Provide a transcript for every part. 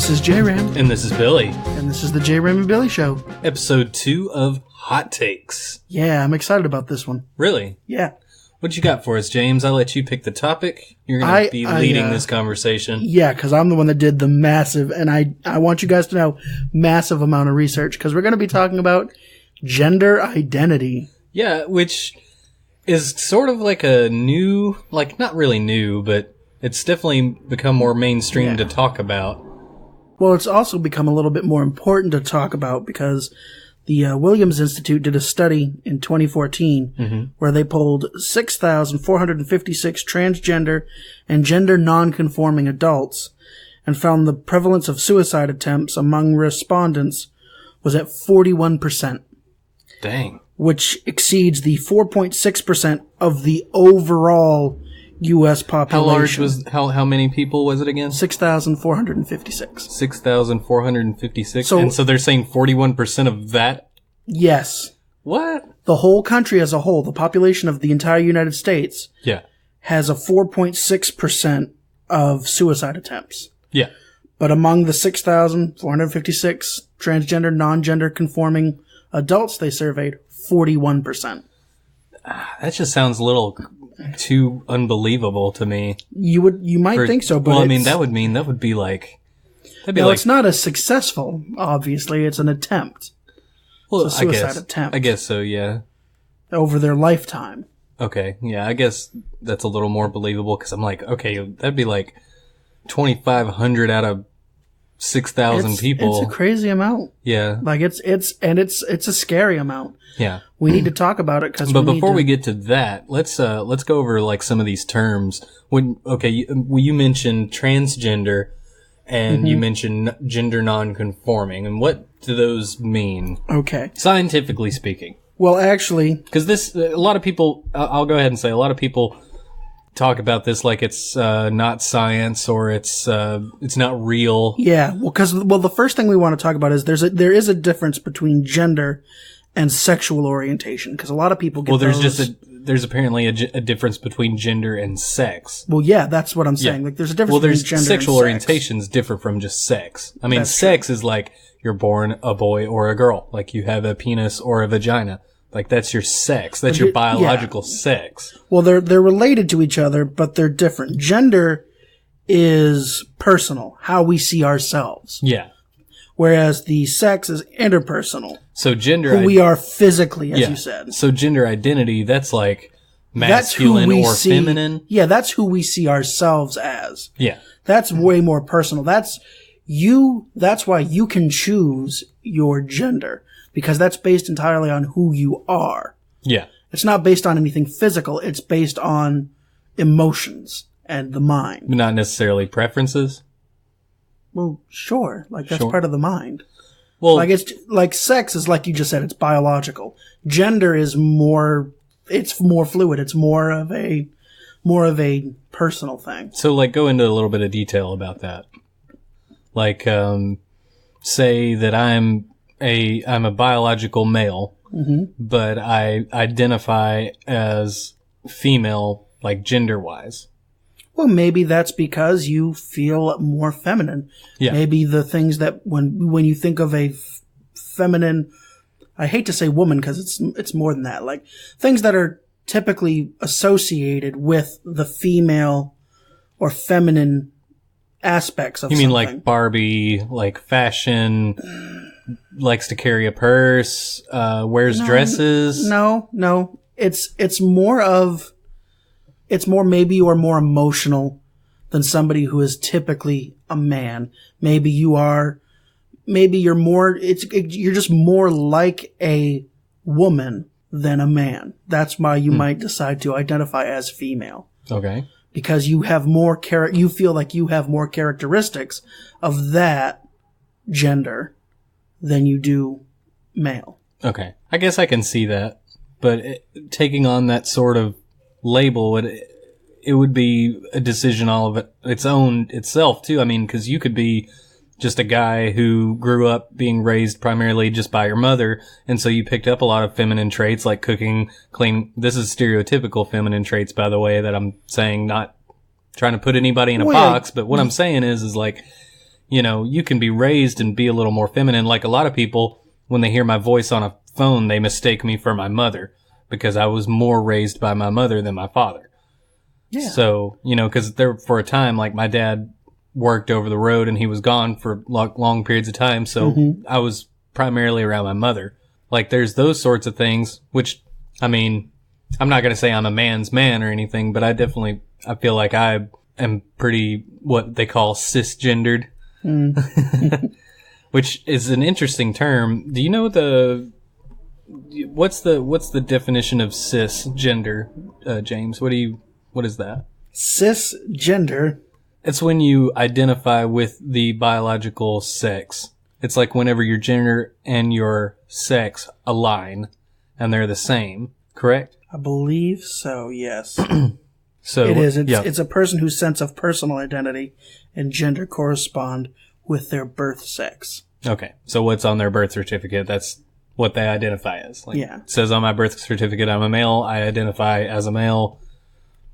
This is JRAM. And this is Billy. And this is the JRAM and Billy Show. Episode 2 of Hot Takes. Yeah, I'm excited about this one. Really? Yeah. What you got for us, James? I'll let you pick the topic. You're going to be leading this conversation. Yeah, because I'm the one that did the massive, and I want you guys to know, massive amount of research, because we're going to be talking about gender identity. Yeah, which is sort of like a new, like not really new, but it's definitely become more mainstream to talk about. Well, it's also become a little bit more important to talk about because the Williams Institute did a study in 2014 where they polled 6,456 transgender and gender non-conforming adults and found the prevalence of suicide attempts among respondents was at 41%. Dang. Which exceeds the 4.6% of the overall U.S. population. How large was, how many people was it again? 6,456. 6,456? And so they're saying 41% of that? Yes. What? The whole country as a whole, the population of the entire United States, has a 4.6% of suicide attempts. Yeah. But among the 6,456 transgender, non-gender conforming adults they surveyed, 41%. That just sounds a little too unbelievable to me. You might think so, but well, I mean, that would be like, it's not as successful, obviously. It's an attempt. Well, it's a suicide attempt. I guess so, yeah. Over their lifetime. Okay, yeah, I guess that's a little more believable because I'm like, okay, that'd be like 2,500 out of 6,000 people. It's a crazy amount. Yeah. Like it's a scary amount. Yeah. We need to talk about it because. But before we get to that, let's go over like some of these terms. You mentioned transgender, and you mentioned gender non-conforming, and what do those mean? Okay. Scientifically speaking. Well, actually, because a lot of people, I'll go ahead and say, a lot of people talk about this like it's not science or it's not real. Yeah. Well, the first thing we want to talk about is there is a difference between gender and sexual orientation, because a lot of people get there's apparently a difference between gender and sex. Well, yeah, that's what I'm saying. Yeah. Like, there's a difference between gender and sex. Sexual orientations differ from just sex. I mean, sex is like you're born a boy or a girl. Like you have a penis or a vagina. Like that's your sex. That's your biological sex. Well, they're related to each other, but they're different. Gender is personal, how we see ourselves. Yeah. Whereas the sex is interpersonal. So gender... Who we are physically, as you said. So gender identity, that's like masculine or feminine? Yeah, that's who we see ourselves as. Yeah. That's way more personal. That's why you can choose your gender. Because that's based entirely on who you are. Yeah. It's not based on anything physical. It's based on emotions and the mind. Not necessarily preferences? Well, sure. Like, that's part of the mind. Well, like, it's like sex is like you just said, it's biological. Gender is more fluid. It's more of a personal thing. So, like, go into a little bit of detail about that. Like, say that I'm a biological male, but I identify as female, like, gender-wise. Well, maybe that's because you feel more feminine. Yeah. Maybe the things that when you think of a feminine, I hate to say woman because it's more than that. Like things that are typically associated with the female or feminine aspects of something. You mean like Barbie, like fashion, likes to carry a purse, wears dresses? No. It's more maybe you're more emotional than somebody who is typically a man. Maybe you're just more like a woman than a man. That's why you might decide to identify as female. Okay. Because you have more you feel like you have more characteristics of that gender than you do male. Okay. I guess I can see that. But taking on that sort of label, it would be a decision all of itself too. I mean, because you could be just a guy who grew up being raised primarily just by your mother, and so you picked up a lot of feminine traits like cooking, cleaning. This is stereotypical feminine traits, by the way, that I'm saying, not trying to put anybody in a box, but what I'm saying is like you know, you can be raised and be a little more feminine. Like a lot of people, when they hear my voice on a phone, they mistake me for my mother because I was more raised by my mother than my father. Yeah. So, you know, because there for a time, like my dad worked over the road and he was gone for long periods of time. So I was primarily around my mother. Like there's those sorts of things, which, I mean, I'm not going to say I'm a man's man or anything, but I feel like I am pretty what they call cisgendered, which is an interesting term. Do you know what's the definition of cisgender, James? What is that? Cisgender. It's when you identify with the biological sex. It's like whenever your gender and your sex align and they're the same, correct? I believe so, yes. So it is. It's a person whose sense of personal identity and gender correspond with their birth sex. Okay. So what's on their birth certificate, that's what they identify as. Like, yeah. It says on my birth certificate I'm a male, I identify as a male.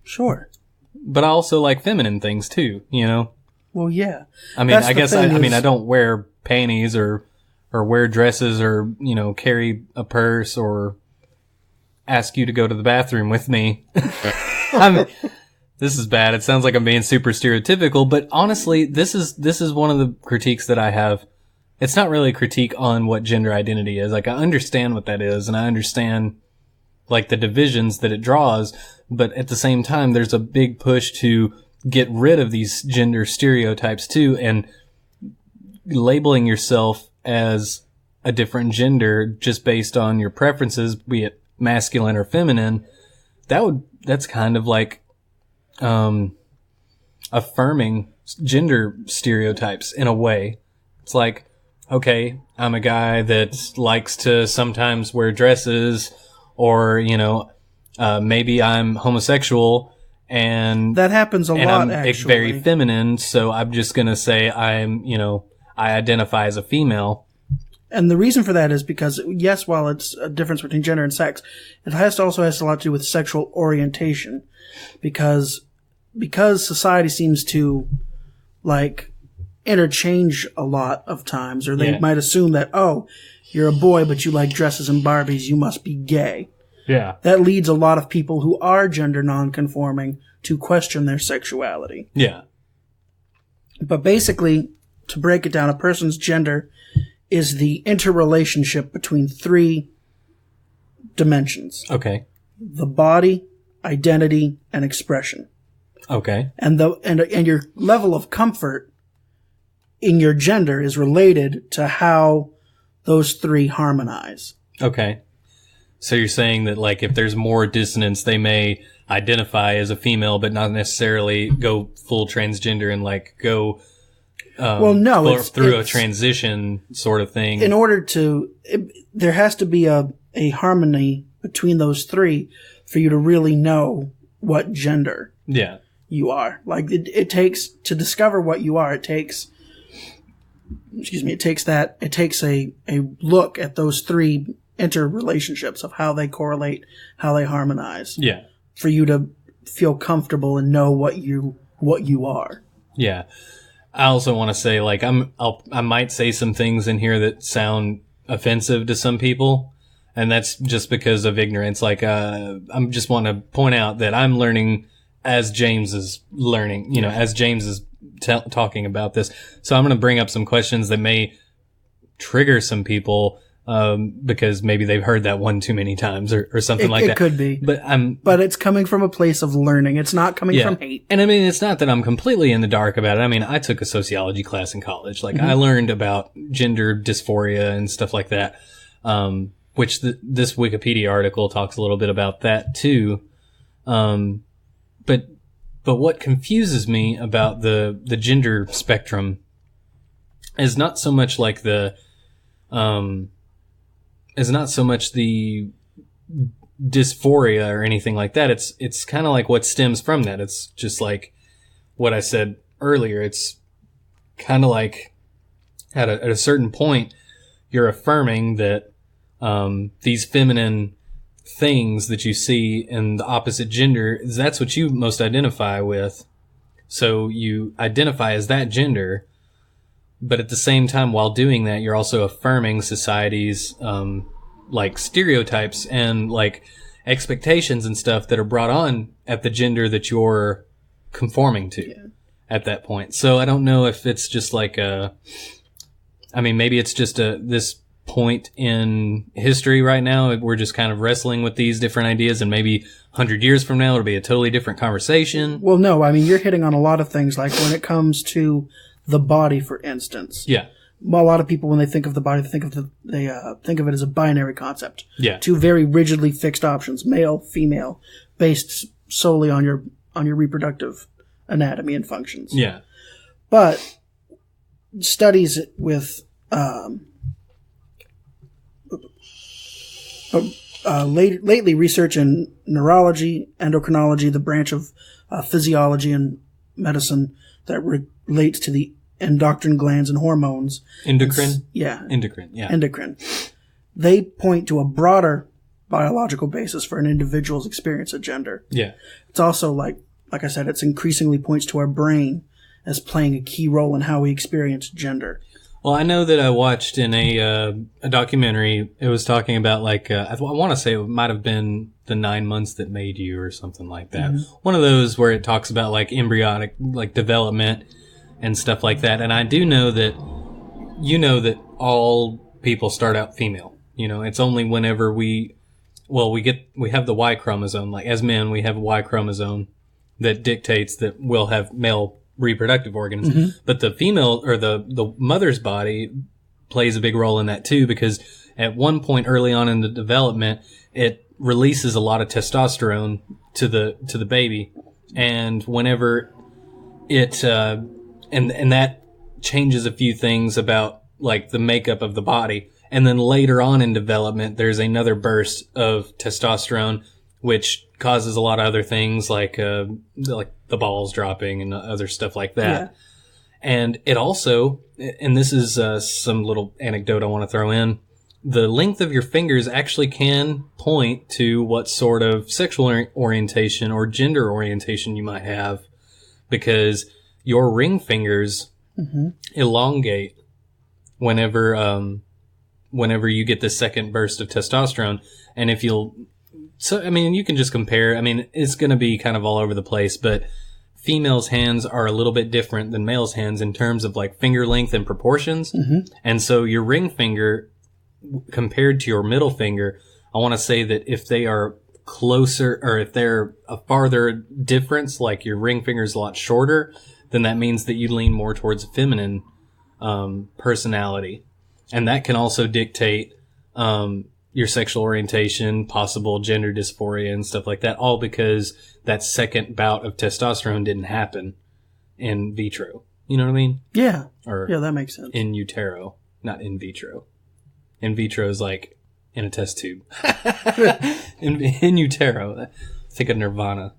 Sure. But I also like feminine things too, you know? Well, yeah. I mean, I guess I don't wear panties or wear dresses or, you know, carry a purse or ask you to go to the bathroom with me. This is bad. It sounds like I'm being super stereotypical, but honestly, this is one of the critiques that I have. It's not really a critique on what gender identity is. Like, I understand what that is, and I understand, like, the divisions that it draws, but at the same time, there's a big push to get rid of these gender stereotypes, too, and labeling yourself as a different gender just based on your preferences, be it masculine or feminine, that's kind of like affirming gender stereotypes in a way. It's like, okay, I'm a guy that likes to sometimes wear dresses, or, you know, maybe I'm homosexual and that happens a lot, I'm actually. Very feminine, so I'm just gonna say I identify as a female. And the reason for that is because, yes, while it's a difference between gender and sex, it also has a lot to do with sexual orientation. Because society seems to, like, interchange a lot of times, or they might assume that, oh, you're a boy, but you like dresses and Barbies, you must be gay. Yeah. That leads a lot of people who are gender nonconforming to question their sexuality. Yeah. But basically, to break it down, a person's gender is the interrelationship between three dimensions. Okay. The body, identity, and expression. Okay. And your level of comfort in your gender is related to how those three harmonize. Okay. So you're saying that, like, if there's more dissonance, they may identify as a female, but not necessarily go full transgender and, like, go through a transition sort of thing. In order there has to be a harmony between those three for you to really know what gender you are. Like, it takes, to discover what you are, it takes a look at those three interrelationships of how they correlate, how they harmonize. Yeah. For you to feel comfortable and know what you are. Yeah. I also want to say, like, I might say some things in here that sound offensive to some people, and that's just because of ignorance. Like, I just want to point out that I'm learning as James is learning, you know, as James is talking about this. So I'm going to bring up some questions that may trigger some people, because maybe they've heard that one too many times or something like that. It could be. But it's coming from a place of learning. It's not coming from hate. And I mean, it's not that I'm completely in the dark about it. I mean, I took a sociology class in college. Like, I learned about gender dysphoria and stuff like that, which this Wikipedia article talks a little bit about that too. But what confuses me about the gender spectrum is not so much like the dysphoria or anything like that. It's kind of like what stems from that. It's just like what I said earlier. It's kind of like at a certain point, you're affirming that these feminine things that you see in the opposite gender, that's what you most identify with. So you identify as that gender, But at the same time, while doing that, you're also affirming society's, like, stereotypes and, like, expectations and stuff that are brought on at the gender that you're conforming to at that point. So I don't know if it's just like maybe it's just this point in history right now. We're just kind of wrestling with these different ideas, and maybe 100 years from now it'll be a totally different conversation. Well, no, I mean, you're hitting on a lot of things, like when it comes to the body, for instance. Yeah. Well, a lot of people, when they think of the body, think of it as a binary concept. Yeah. Two very rigidly fixed options, male, female, based solely on your reproductive anatomy and functions. Yeah. But studies with lately, research in neurology, endocrinology, the branch of physiology and medicine that relates to the endocrine glands and hormones. Endocrine? Endocrine. They point to a broader biological basis for an individual's experience of gender. Yeah. It's also, like I said, it's increasingly points to our brain as playing a key role in how we experience gender. Well, I know that I watched in a documentary, it was talking about, like, I want to say it might have been The 9 Months That Made You or something like that. Mm-hmm. One of those where it talks about, like, embryonic, like, development and stuff like that. And I do know that, all people start out female. It's only whenever we have the Y chromosome. Like, as men, we have a Y chromosome that dictates that we'll have male reproductive organs. Mm-hmm. But the female, or the mother's body plays a big role in that too, because at one point early on in the development, it releases a lot of testosterone to the baby. And whenever it, and that changes a few things about, like, the makeup of the body. And then later on in development, there's another burst of testosterone, which causes a lot of other things, like the balls dropping and other stuff like that. Yeah. And it also, and this is some little anecdote I want to throw in, the length of your fingers actually can point to what sort of sexual orientation or gender orientation you might have, because your ring fingers elongate whenever you get the second burst of testosterone. And if you can just compare. It's going to be kind of all over the place, but females' hands are a little bit different than males' hands in terms of, like, finger length and proportions. Mm-hmm. And so your ring finger compared to your middle finger, I want to say that if they are closer, or if they're a farther difference, like your ring finger is a lot shorter, then that means that you lean more towards feminine personality. And that can also dictate your sexual orientation, possible gender dysphoria and stuff like that, all because that second bout of testosterone didn't happen in vitro. You know what I mean? Yeah. Or yeah, that makes sense. In utero, not in vitro. In vitro is like in a test tube. in utero. Think of Nirvana.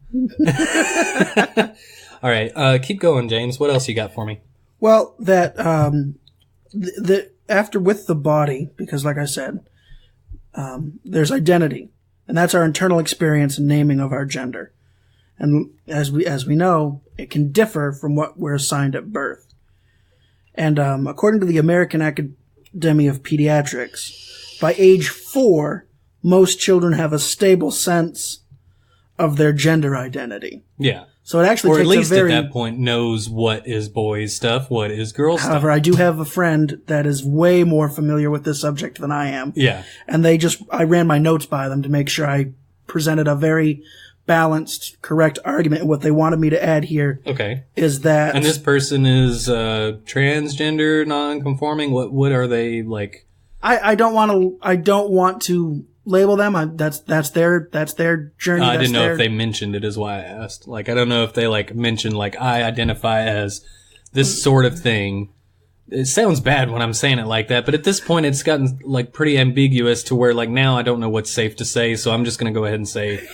All right, keep going, James. What else you got for me? Well, that after with the body, because like I said, there's identity, and that's our internal experience and naming of our gender. And as we know, it can differ from what we're assigned at birth. And according to the American Academy of Pediatrics, by age 4, most children have a stable sense of their gender identity. Yeah. So it actually takes at least a very, at that point knows what is boys stuff, what is girls stuff. However, I do have a friend that is way more familiar with this subject than I am. Yeah. And I ran my notes by them to make sure I presented a very balanced, correct argument. And what they wanted me to add here is that... And this person is transgender, non-conforming? What are they like? I don't want to label them. That's their journey. I didn't know if they mentioned it, is why I asked. Like, I don't know if they mentioned I identify as this sort of thing. It sounds bad when I'm saying it like that, but at this point it's gotten pretty ambiguous to where now I don't know what's safe to say, so I'm just going to go ahead and say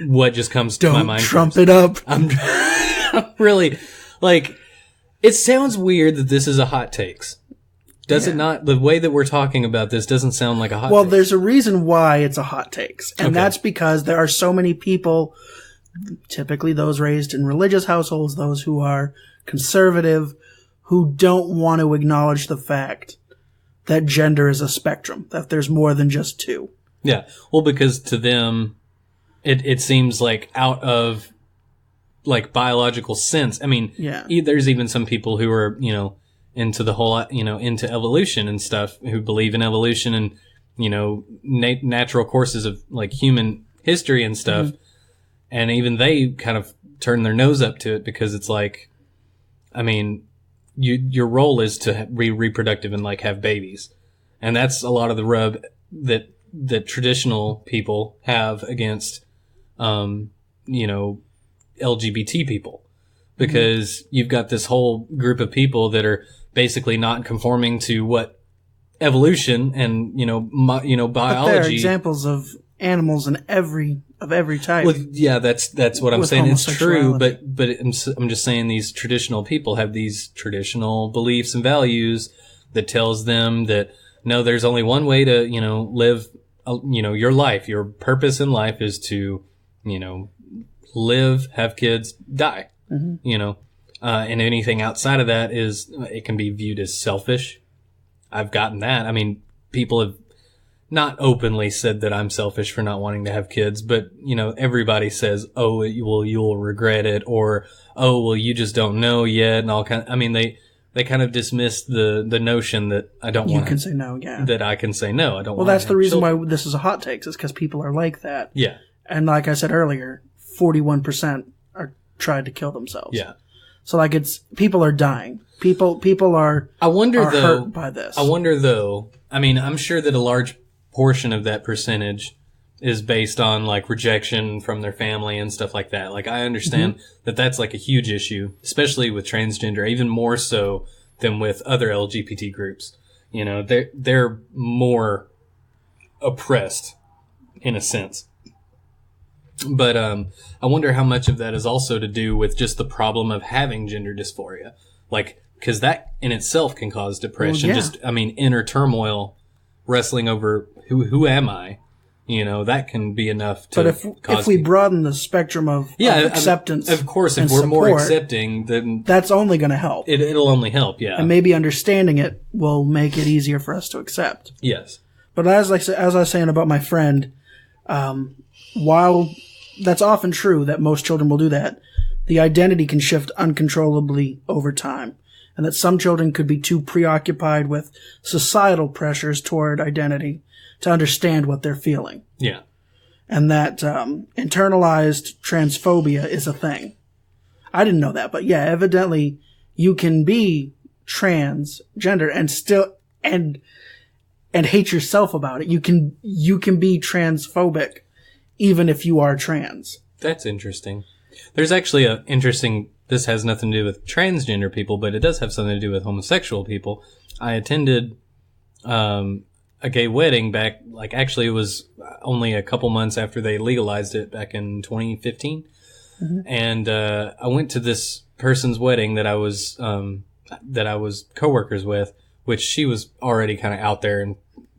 what just comes to my mind. Don't trump it up. I'm really it sounds weird that this is a hot takes. Does it not? The way that we're talking about this doesn't sound like a hot take. Well, there's a reason why it's a hot takes. And that's because there are so many people, typically those raised in religious households, those who are conservative, who don't want to acknowledge the fact that gender is a spectrum, that there's more than just two. Yeah. Well, because to them, it seems like out of like biological sense. I mean, there's even some people who are, into the whole, into evolution and stuff, who believe in evolution and, natural courses of like human history and stuff. Mm-hmm. And even they kind of turn their nose up to it because it's like, I mean, your role is to be reproductive and like have babies. And that's a lot of the rub that traditional people have against, LGBT people, because you've got this whole group of people that are basically not conforming to what evolution and, biology. But there are examples of animals in every type. Well, yeah, that's what I'm saying. It's true, but I'm just saying these traditional people have these traditional beliefs and values that tells them that no, there's only one way to, live, your life. Your purpose in life is to, live, have kids, die. Mm-hmm. And anything outside of that it can be viewed as selfish. I've gotten that. I mean, people have not openly said that I'm selfish for not wanting to have kids, but, everybody says, oh, well, you'll regret it, or, oh, well, you just don't know yet, and all kind. I mean, they kind of dismiss the notion that I don't want. You can say no, yeah. That I can say no. I don't. Well, that's the reason why this is a hot take. Is because people are like that. Yeah. And like I said earlier, 41% are tried to kill themselves. Yeah. So like people are dying. People are. I wonder are though. Hurt by this. I wonder though. I mean, I'm sure that a large portion of that percentage is based on like rejection from their family and stuff like that. Like I understand that that's like a huge issue, especially with transgender, even more so than with other LGBT groups. They're more oppressed in a sense. But I wonder how much of that is also to do with just the problem of having gender dysphoria. Like, because that in itself can cause depression. Well, yeah. Just, I mean, inner turmoil, wrestling over who am I? That can be enough to cause... But if we broaden the spectrum of acceptance, of course, if we're more accepting, then that's only going to help. It'll only help, yeah. And maybe understanding it will make it easier for us to accept. Yes. But as I was saying about my friend, while that's often true that most children will do that, the identity can shift uncontrollably over time, and that some children could be too preoccupied with societal pressures toward identity to understand what they're feeling. Yeah. And that internalized transphobia is a thing. I didn't know that, but yeah, evidently you can be transgender and still and hate yourself about it. You can be transphobic even if you are trans. That's interesting. There's actually this has nothing to do with transgender people, but it does have something to do with homosexual people. I attended a gay wedding back, like actually it was only a couple months after they legalized it back in 2015. Mm-hmm. And I went to this person's wedding that I was coworkers with, which she was already kind of out there and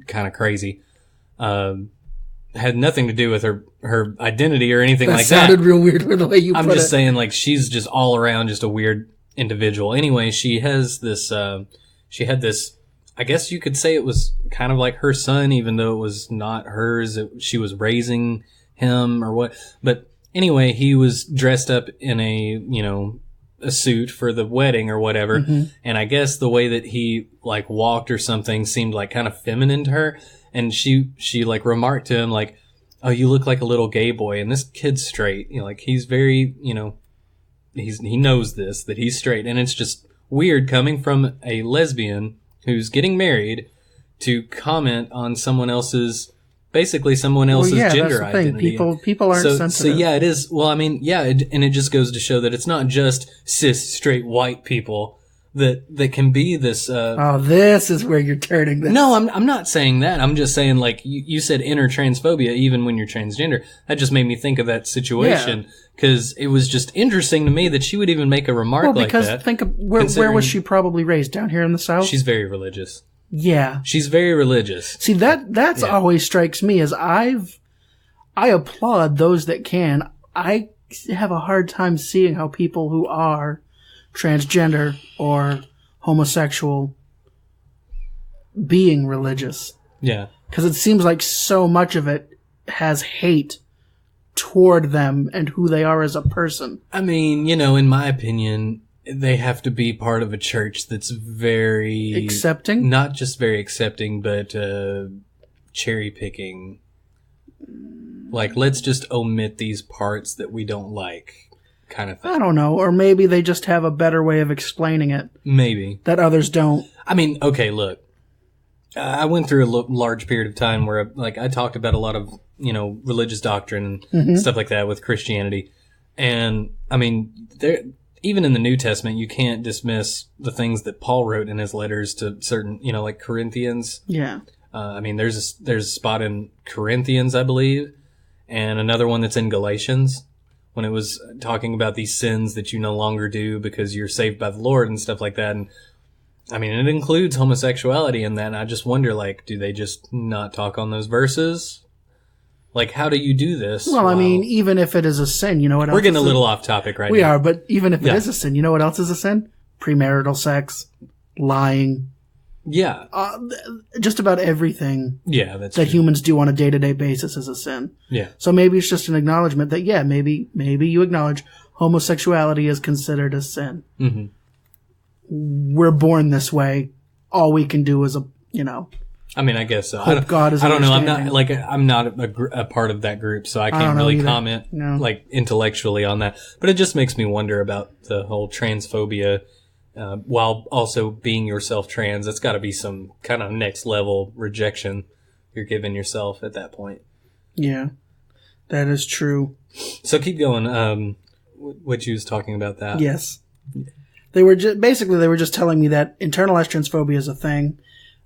kind of crazy. Had nothing to do with her identity or anything like that. That sounded real weird with the way you put it. I'm just saying, like, she's just all around just a weird individual. Anyway, she had this, I guess you could say it was kind of like her son, even though it was not hers. She was raising him or what. But anyway, he was dressed up in a suit for the wedding or whatever. Mm-hmm. And I guess the way that he like walked or something seemed like kind of feminine to her. And she like remarked to him like, "Oh, you look like a little gay boy." And this kid's straight, like he's very, he knows this, that he's straight. And it's just weird coming from a lesbian who's getting married to comment on someone else's gender that's the identity. Thing. People aren't sensitive. So yeah, it is. Well, I mean, yeah, and it just goes to show that it's not just cis, straight, white people that can be this. This is where you're turning this. No, I'm not saying that. I'm just saying, like, you said inner transphobia, even when you're transgender. That just made me think of that situation. Because it was just interesting to me that she would even make a remark like that. Well, because think of where was she probably raised? Down here in the South? She's very religious. Yeah. She's very religious. See, that's always strikes me as I applaud those that can. I have a hard time seeing how people who are transgender or homosexual being religious. Yeah. Because it seems like so much of it has hate toward them and who they are as a person. I mean, in my opinion, they have to be part of a church that's very... accepting? Not just very accepting, but cherry picking. Like, let's just omit these parts that we don't like, kind of thing. I don't know. Or maybe they just have a better way of explaining it. Maybe. That others don't. I mean, okay, look. I went through a large period of time where, I talked about a lot of, religious doctrine and stuff like that with Christianity. And, I mean, even in the New Testament, you can't dismiss the things that Paul wrote in his letters to certain, like Corinthians. Yeah. I mean, there's a spot in Corinthians, I believe, and another one that's in Galatians, when it was talking about these sins that you no longer do because you're saved by the Lord and stuff like that. And I mean, it includes homosexuality in that. And I just wonder, do they just not talk on those verses? How do you do this? Well, I mean, even if it is a sin, you know what else? We're getting a little off topic right now. We are, but even if it is a sin, you know what else is a sin? Premarital sex, lying. Yeah. Just about everything that true. Humans do on a day-to-day basis is a sin. Yeah. So maybe it's just an acknowledgement that, maybe you acknowledge homosexuality is considered a sin. Mm-hmm. We're born this way. All we can do is, I mean, I guess so. Hope God is I don't know. understanding. I'm not a part of that group, so I can't really comment intellectually on that. But it just makes me wonder about the whole transphobia, while also being yourself trans. That's got to be some kind of next level rejection you're giving yourself at that point. Yeah, that is true. So keep going. What you was talking about that? Yes, they were just telling me that internalized transphobia is a thing.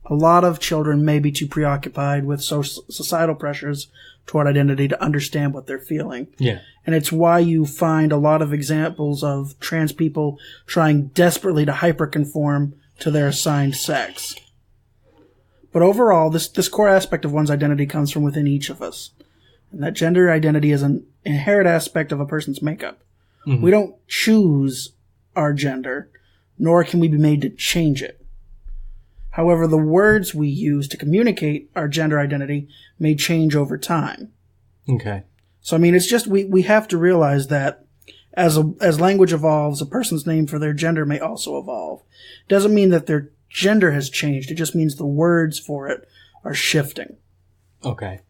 A lot of children may be too preoccupied with societal pressures toward identity to understand what they're feeling. Yeah. And it's why you find a lot of examples of trans people trying desperately to hyperconform to their assigned sex. But overall, this core aspect of one's identity comes from within each of us. And that gender identity is an inherent aspect of a person's makeup. Mm-hmm. We don't choose our gender, nor can we be made to change it. However, the words we use to communicate our gender identity may change over time. Okay. So, I mean, it's just, we have to realize that as language evolves, a person's name for their gender may also evolve. It doesn't mean that their gender has changed. It just means the words for it are shifting. Okay.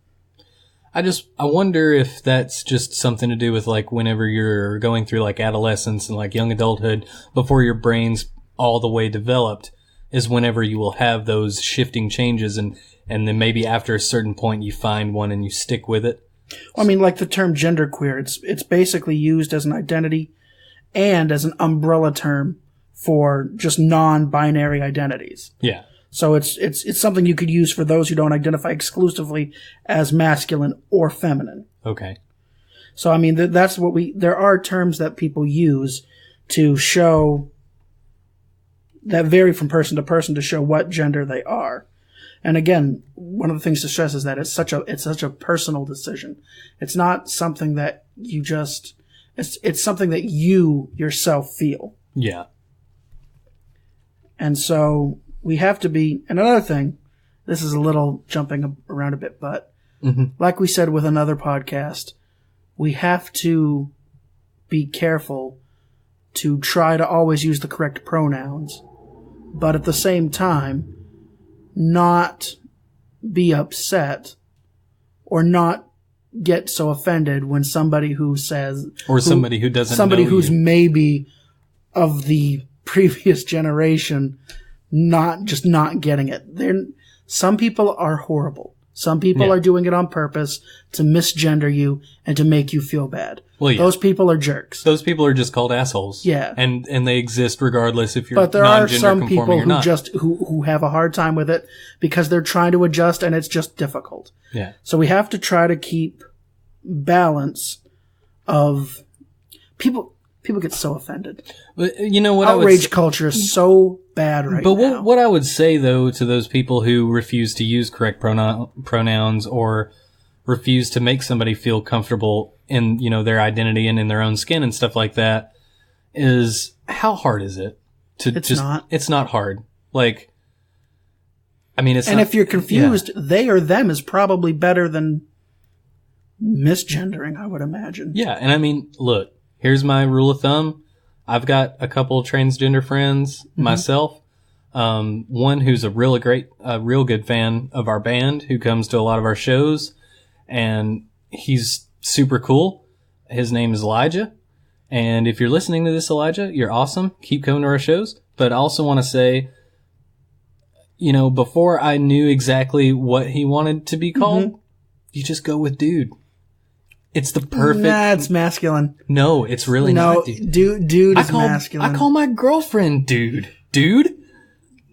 I wonder if that's just something to do with, whenever you're going through, adolescence and, young adulthood, before your brain's all the way developed, is whenever you will have those shifting changes, and then maybe after a certain point you find one and you stick with it. Well, I mean, the term genderqueer, it's basically used as an identity and as an umbrella term for just non-binary identities. Yeah. So it's something you could use for those who don't identify exclusively as masculine or feminine. Okay. So, I mean, that's what there are terms that people use to show that vary from person to person to show what gender they are. And again, one of the things to stress is that it's such a personal decision. It's not something that you just, it's something that you yourself feel. Yeah. And so we have to be, and another thing, this is a little jumping around a bit, but like we said with another podcast, we have to be careful to try to always use the correct pronouns, but at the same time, not be upset or not get so offended when somebody who says... Or somebody who doesn't somebody know who's you. maybe of the previous generation not getting it. Some people are horrible. Some people are doing it on purpose to misgender you and to make you feel bad. Well, yeah. Those people are jerks. Those people are just called assholes. Yeah. And they exist regardless if you're but there are some people or not. who have a hard time with it because they're trying to adjust and it's just difficult. Yeah. So we have to try to keep balance of people get so offended. But you know what? Outrage culture is so bad right now. But what I would say, though, to those people who refuse to use correct pronouns or refuse to make somebody feel comfortable in, their identity and in their own skin and stuff like that, is how hard is it? It's not hard. Like, I mean, it's and not, if you're confused, they or them is probably better than misgendering, I would imagine. Yeah, and I mean, look, here's my rule of thumb. I've got a couple transgender friends myself. One who's a real good fan of our band, who comes to a lot of our shows, and he's super cool. His name is Elijah. And if you're listening to this, Elijah, you're awesome. Keep coming to our shows. But I also want to say, you know, before I knew exactly what he wanted to be called, you just go with dude. It's the perfect... Nah, it's masculine. No, it's really not, dude. Dude is masculine. I call my girlfriend dude. Dude?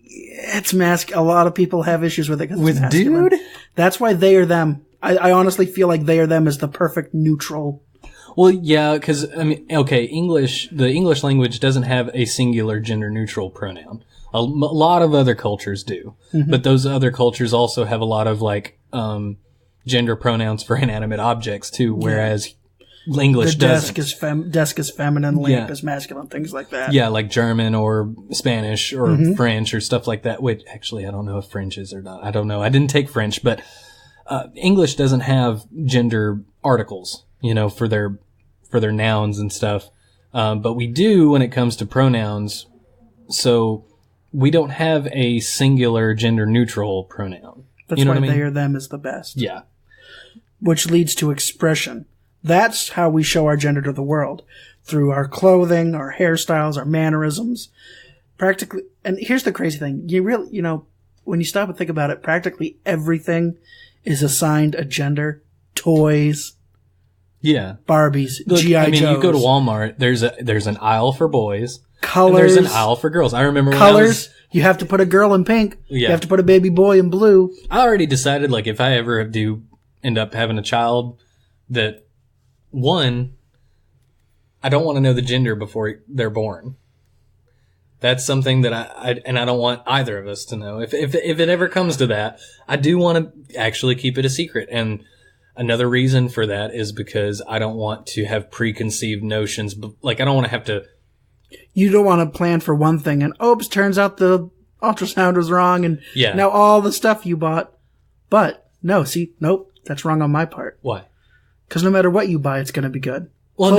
It's a lot of people have issues with it because with it's masculine. Dude? That's why they or them. I honestly feel like they or them is the perfect neutral. Well, yeah, because, I mean, okay, the English language doesn't have a singular gender-neutral pronoun. A lot of other cultures do. But those other cultures also have a lot of, like, gender pronouns for inanimate objects, too, whereas English doesn't. Desk is feminine, lamp is masculine, things like that. Yeah, like German or Spanish or French or stuff like that. Which, actually, I don't know if French is or not. I don't know. I didn't take French, but English doesn't have gender articles, you know, for their nouns and stuff. But we do when it comes to pronouns. So we don't have a singular gender neutral pronoun. That's you know why what I mean? they or them is the best. Yeah. Which leads to expression. That's how we show our gender to the world. Through our clothing, our hairstyles, our mannerisms. Practically, and here's the crazy thing. You know, when you stop and think about it, practically everything is assigned a gender. Toys. Yeah. Barbies. Look, G.I. I mean, Joes. you go to Walmart, there's an aisle for boys. Colors. And there's an aisle for girls. I remember when Colors. You have to put a girl in pink. Yeah. You have to put a baby boy in blue. I already decided, like, if I ever do end up having a child, that, one, I don't want to know the gender before they're born. That's something that I don't want either of us to know. If it ever comes to that, I do want to actually keep it a secret. And another reason for that is because I don't want to have preconceived notions. Like, I don't want to have to... You don't want to plan for one thing and, oops, turns out the ultrasound was wrong and now all the stuff you bought. But, nope, that's wrong on my part. Why? Because no matter what you buy, it's going to be good. Well,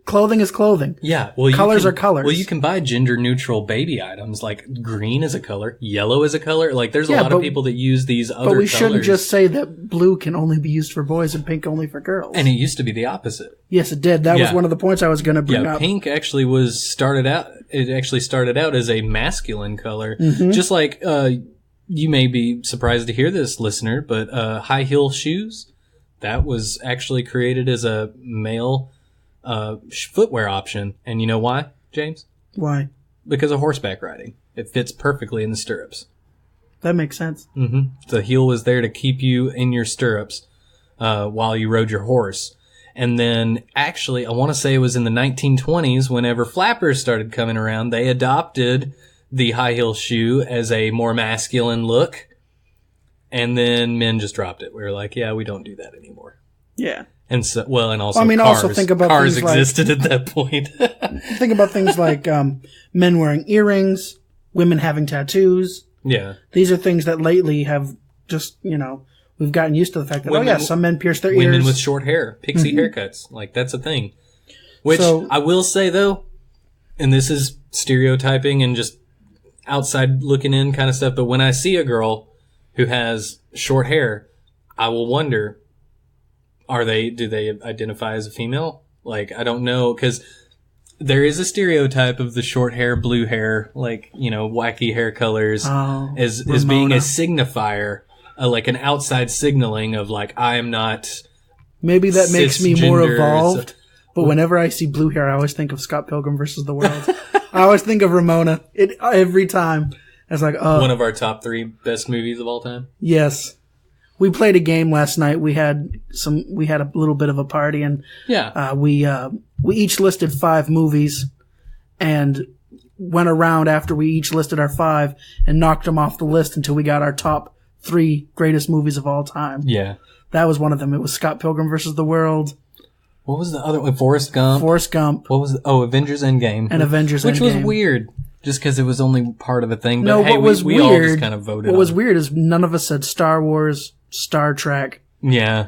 clothing is clothing. Yeah. Well, colors are colors. Well, you can buy gender neutral baby items, like green is a color, yellow is a color. Like, there's a lot of people that use these other colors. But we shouldn't just say that blue can only be used for boys and pink only for girls. And it used to be the opposite. Yes, it did. That was one of the points I was going to bring up. Pink actually started out as a masculine color. Just like, you may be surprised to hear this, listener, but high heel shoes, that was actually created as a male footwear option. And you know why, James? Why? Because of horseback riding. It fits perfectly in the stirrups. That makes sense. The heel was there to keep you in your stirrups while you rode your horse. And then, actually, I want to say it was in the 1920s, whenever flappers started coming around, they adopted the high heel shoe as a more masculine look. And then men just dropped it. We were like, yeah, we don't do that anymore. Yeah. And so, and also, cars. Also think about cars things existed at that point. Think about things like men wearing earrings, women having tattoos. Yeah. These are things that lately have just, we've gotten used to the fact that, some men pierce their ears. Women with short hair, pixie haircuts. Like, that's a thing. Which, I will say, though, and this is stereotyping and just outside looking in kind of stuff, but when I see a girl who has short hair, I will wonder, do they identify as a female? Like, I don't know, because there is a stereotype of the short hair, blue hair, like, wacky hair colors as being a signifier, like an outside signaling of, like, I am not. Maybe that makes me more evolved. But whenever I see blue hair, I always think of Scott Pilgrim versus the World. I always think of Ramona. Every time. It's like, one of our top 3 best movies of all time. Yes. We played a game last night. We had a little bit of a party, and we each listed 5 movies, and went around after we each listed our 5 and knocked them off the list until we got our top 3 greatest movies of all time. Yeah, that was one of them. It was Scott Pilgrim versus the World. What was the other one? Forrest Gump. Forrest Gump. What was Avengers Endgame. And Avengers Endgame. Which was weird. Just because it was only part of a thing. But No, hey, what was we weird, all just kind of voted what was on it. weird is none of us said Star Wars, Star Trek. Yeah.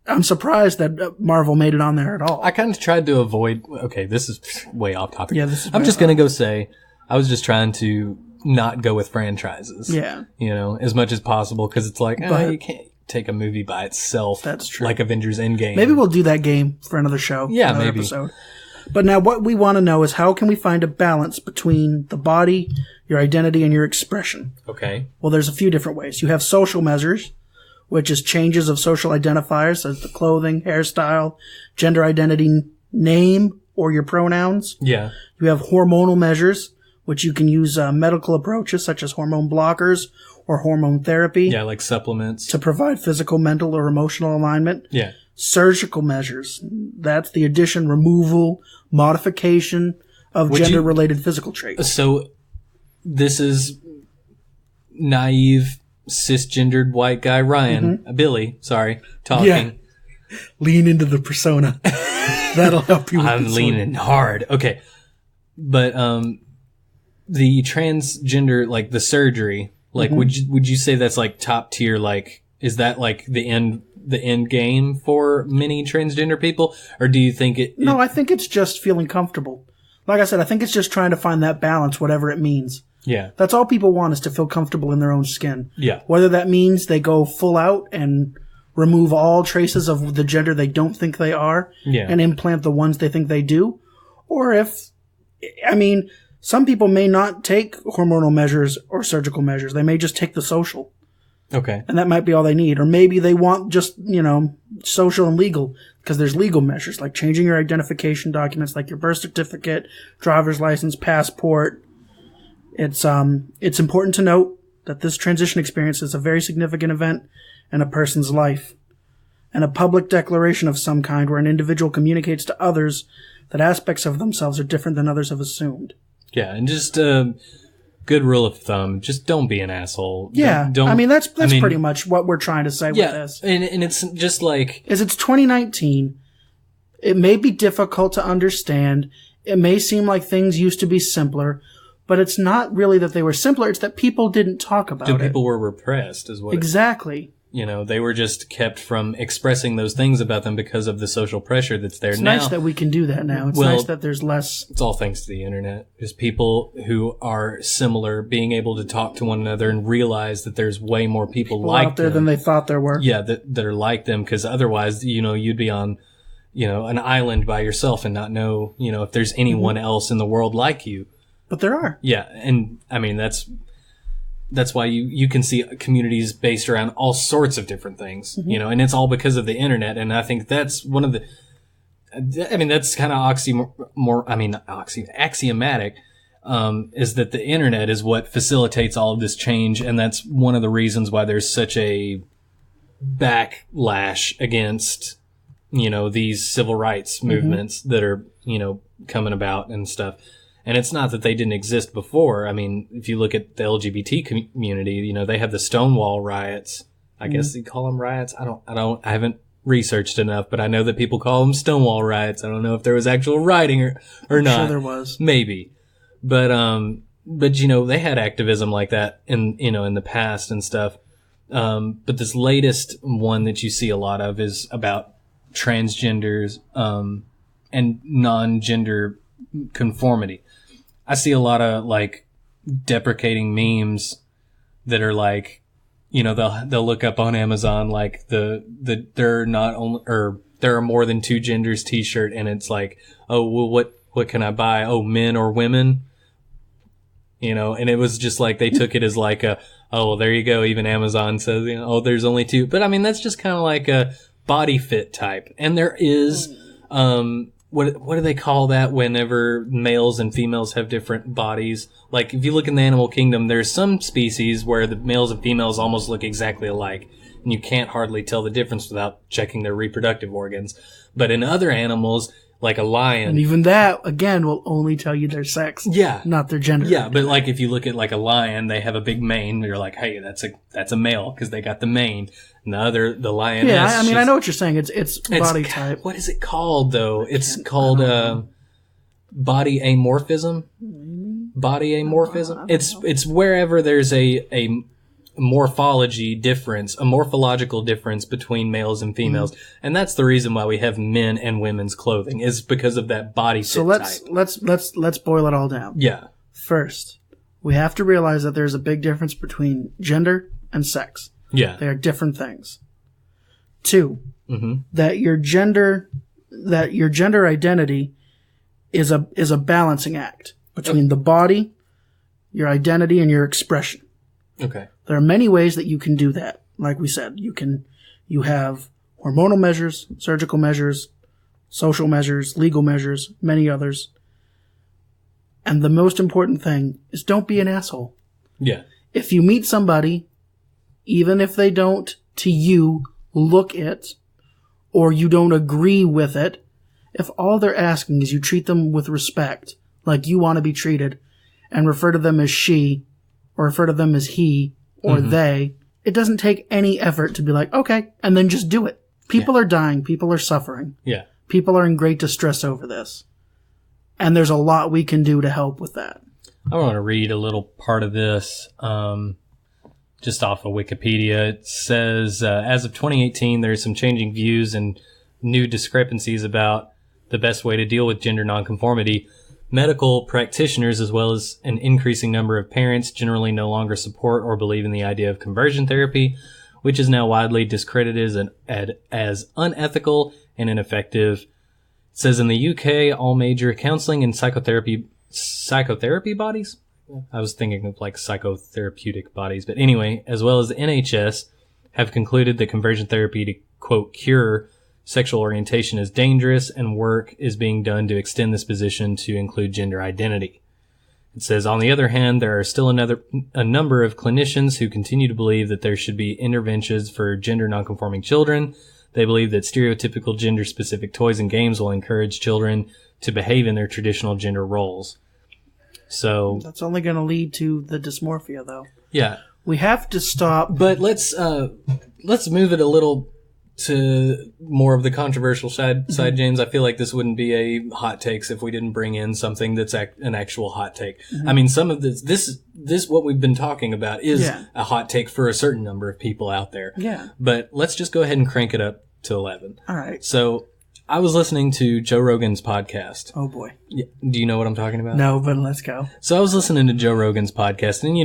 I'm surprised that Marvel made it on there at all. I kind of tried to avoid... Okay, this is way off topic. Yeah, this is I'm way just off. going to go say, I was just trying to not go with franchises. Yeah. You know, as much as possible, because it's like, But- you can't take a movie by itself. That's true. Like Avengers Endgame. Maybe we'll do that game for another show. Yeah, another maybe. Episode. But now what we want to know is how can we find a balance between the body, your identity, and your expression? Okay. Well, there's a few different ways. You have social measures, which is changes of social identifiers, such as the clothing, hairstyle, gender identity, name, or your pronouns. Yeah. You have hormonal measures, which you can use medical approaches such as hormone blockers or hormone therapy Yeah, like supplements. to provide physical, mental, or emotional alignment. Yeah. Surgical measures. That's the addition, removal, modification of Would you- gender-related physical traits. So, this is naive, cisgendered white guy Ryan, Billy, sorry, talking. Yeah. Lean into the persona. That'll help you with I'm this leaning hard. Okay. But, the transgender, like the surgery, like, would you say that's like top tier, like, is that like the end game for many transgender people? Or do you think it... No, I think it's just feeling comfortable. Like I said, I think it's just trying to find that balance, whatever it means. Yeah. That's all people want, is to feel comfortable in their own skin. Yeah. Whether that means they go full out and remove all traces of the gender they don't think they are Yeah. and implant the ones they think they do. Or if, I mean, some people may not take hormonal measures or surgical measures. They may just take the social. Okay. And that might be all they need. Or maybe they want just, social and legal, because there's legal measures like changing your identification documents like your birth certificate, driver's license, passport. It's important to note that this transition experience is a very significant event in a person's life, and a public declaration of some kind where an individual communicates to others that aspects of themselves are different than others have assumed. Yeah, and just good rule of thumb: just don't be an asshole. Yeah, Don't, I mean that's pretty much what we're trying to say with this. and it's just like It's 2019. It may be difficult to understand. It may seem like things used to be simpler, but it's not really that they were simpler. It's that people didn't talk about it. people were repressed, is what Exactly. they were just kept from expressing those things about them because of the social pressure that's there It's now. nice that we can do that now. It's Well, nice that there's less. It's all thanks to the internet. Just people who are similar being able to talk to one another and realize that there's way more people like out there them. than they thought there were. Yeah, that are like them, because otherwise, you'd be on, an island by yourself and not know, if there's anyone else in the world like you. But there are. Yeah, and I mean that's why you can see communities based around all sorts of different things, and it's all because of the internet. And I think that's one of the, that's kind of axiomatic, is that the internet is what facilitates all of this change. And that's one of the reasons why there's such a backlash against, these civil rights movements that are, coming about and stuff. And it's not that they didn't exist before. I mean, if you look at the LGBT community, they have the Stonewall riots. I guess you call them riots. I haven't researched enough, but I know that people call them Stonewall riots. I don't know if there was actual rioting or not. Sure there was. Maybe. But they had activism like that in the past and stuff. But this latest one that you see a lot of is about transgenders, and non-gender conformity. I see a lot of like deprecating memes that are like, they'll look up on Amazon like the they're not only, or there are more than two genders t-shirt, and it's like, oh well, what can I buy? Oh, men or women? And it was just like they took it as like oh well, there you go. Even Amazon says, oh, there's only two. But I mean, that's just kind of like a body fit type, and there is what do they call that whenever males and females have different bodies? Like, if you look in the animal kingdom, there's some species where the males and females almost look exactly alike, and you can't hardly tell the difference without checking their reproductive organs. But in other animals, like a lion... And even that, again, will only tell you their sex. Yeah. Not their gender. Yeah, but like if you look at like a lion, they have a big mane. You're like, hey, that's a male because they got the mane. And the lioness... Yeah, I mean, I know what you're saying. It's body type. What is it called, though? It's called body amorphism. body amorphism? It's wherever there's a morphology difference, a morphological difference between males and females, and that's the reason why we have men and women's clothing is because of that body fit type. Let's boil it all down. Yeah. First, we have to realize that there's a big difference between gender and sex. Yeah. They are different things. Two, that your gender identity is a balancing act between the body, your identity, and your expression. Okay. There are many ways that you can do that. Like we said, you have hormonal measures, surgical measures, social measures, legal measures, many others. And the most important thing is don't be an asshole. Yeah. If you meet somebody, even if they don't, to you, look it, or you don't agree with it, if all they're asking is you treat them with respect, like you want to be treated, and refer to them as she, or refer to them as he, or they, it doesn't take any effort to be like, okay, and then just do it. People are dying. People are suffering. Yeah. People are in great distress over this. And there's a lot we can do to help with that. I want to read a little part of this, just off of Wikipedia. It says, as of 2018, there's some changing views and new discrepancies about the best way to deal with gender nonconformity. Medical practitioners, as well as an increasing number of parents, generally no longer support or believe in the idea of conversion therapy, which is now widely discredited as unethical and ineffective. It says in the UK, all major counseling and psychotherapy bodies? I was thinking of like psychotherapeutic bodies, but anyway, as well as the NHS, have concluded that conversion therapy to, quote, cure sexual orientation is dangerous, and work is being done to extend this position to include gender identity. It says, on the other hand, there are still a number of clinicians who continue to believe that there should be interventions for gender nonconforming children. They believe that stereotypical gender-specific toys and games will encourage children to behave in their traditional gender roles. So that's only going to lead to the dysmorphia, though. Yeah. We have to stop. But let's move it a little to more of the controversial side, James. I feel like this wouldn't be a hot takes if we didn't bring in something that's an actual hot take. I mean, some of this what we've been talking about is a hot take for a certain number of people out there. Yeah. But let's just go ahead and crank it up to 11. All right. So I was listening to Joe Rogan's podcast. Oh boy. Do you know what I'm talking about? No, but let's go. So I was listening to Joe Rogan's podcast, and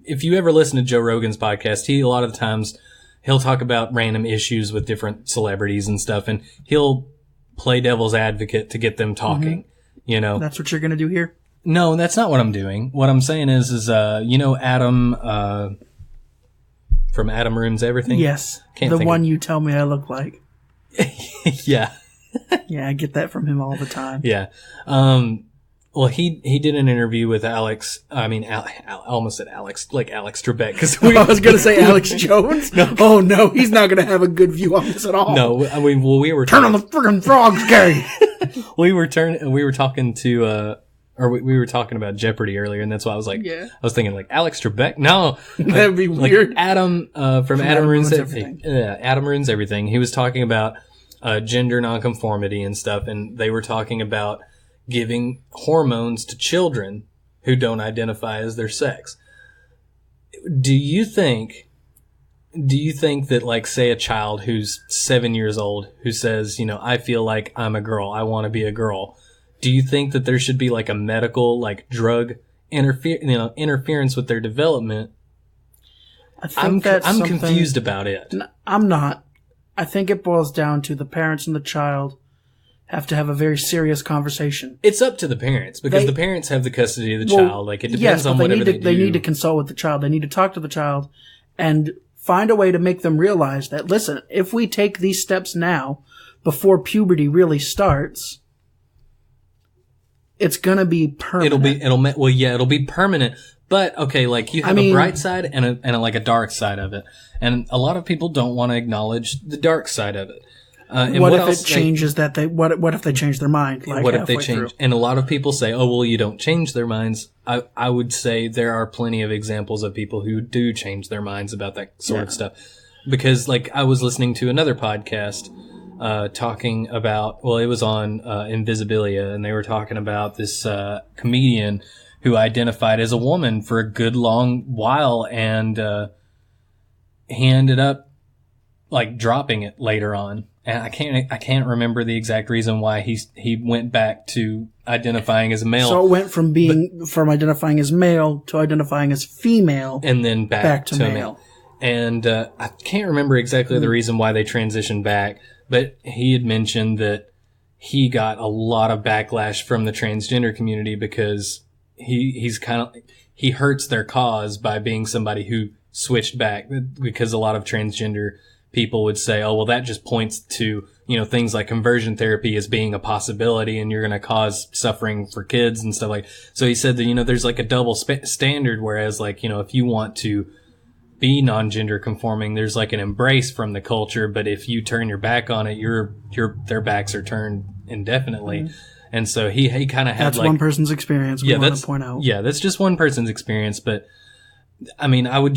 if you ever listen to Joe Rogan's podcast, a lot of the times he'll talk about random issues with different celebrities and stuff, and he'll play devil's advocate to get them talking. You know, that's what you're going to do here? No, that's not what I'm doing. What I'm saying is Adam from Adam Ruins Everything? Yes. The one you tell me I look like. Yeah. Yeah, I get that from him all the time. Yeah. Well, he did an interview with Alex. I mean, I almost said Alex, like Alex Trebek. Because I was going to say Alex Jones. No. Oh no, he's not going to have a good view on this at all. No, I mean, well, we were turn on the friggin' frogs, Gary. we were talking to we were talking about Jeopardy earlier, and that's why I was like, I was thinking like Alex Trebek. No, that'd be weird. Like Adam from Adam Ruins Everything. Adam Ruins Everything. He was talking about gender nonconformity and stuff, and they were talking about giving hormones to children who don't identify as their sex. Do you think that, like, say a child who's 7 years old who says, I feel like I'm a girl, I want to be a girl, do you think that there should be like a medical, like, drug interference with their development? I'm confused about it. I'm not. I think it boils down to the parents and the child have to have a very serious conversation. It's up to the parents, because the parents have the custody of the child. Like, it depends on whatever they do. They need to consult with the child. They need to talk to the child and find a way to make them realize that, listen, if we take these steps now, before puberty really starts, it's gonna be permanent. It'll be permanent. But, okay, like, you have a bright side and a dark side of it. And a lot of people don't want to acknowledge the dark side of it. What if it changes what if they change their mind? Like, what if they change? And a lot of people say, oh, well, you don't change their minds. I would say there are plenty of examples of people who do change their minds about that sort of stuff. Because, like, I was listening to another podcast talking about, well, it was on Invisibilia, and they were talking about this comedian who identified as a woman for a good long while, and he ended up like dropping it later on. And I can't remember the exact reason why he went back to identifying as a male. So it went from identifying as male to identifying as female, and then back to male. And I can't remember exactly the reason why they transitioned back, but he had mentioned that he got a lot of backlash from the transgender community because he hurts their cause by being somebody who switched back, because a lot of transgender people would say, oh, well, that just points to, things like conversion therapy as being a possibility, and you're going to cause suffering for kids and stuff like. So he said that, there's like a double standard, whereas like, if you want to be non-gender conforming, there's like an embrace from the culture, but if you turn your back on it, their backs are turned indefinitely. Mm-hmm. And so he kind of had that's one person's experience. We want to point out. Yeah, that's just one person's experience, but I mean, I was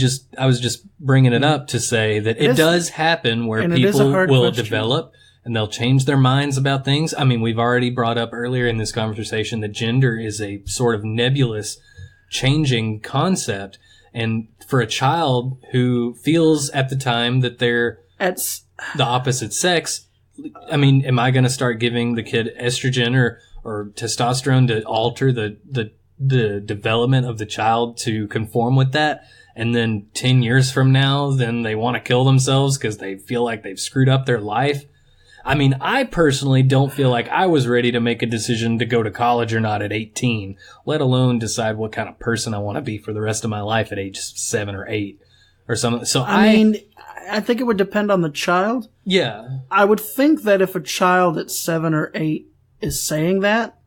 just bringing it up to say that it does happen where people will develop and they'll change their minds about things. I mean, we've already brought up earlier in this conversation that gender is a sort of nebulous, changing concept. And for a child who feels at the time that they're the opposite sex, I mean, am I going to start giving the kid estrogen or testosterone to alter the development of the child to conform with that? And then 10 years from now, then they want to kill themselves because they feel like they've screwed up their life. I mean, I personally don't feel like I was ready to make a decision to go to college or not at 18, let alone decide what kind of person I want to be for the rest of my life at age 7 or 8 or something. So I mean, I think it would depend on the child. Yeah. I would think that if a child at 7 or 8 is saying that,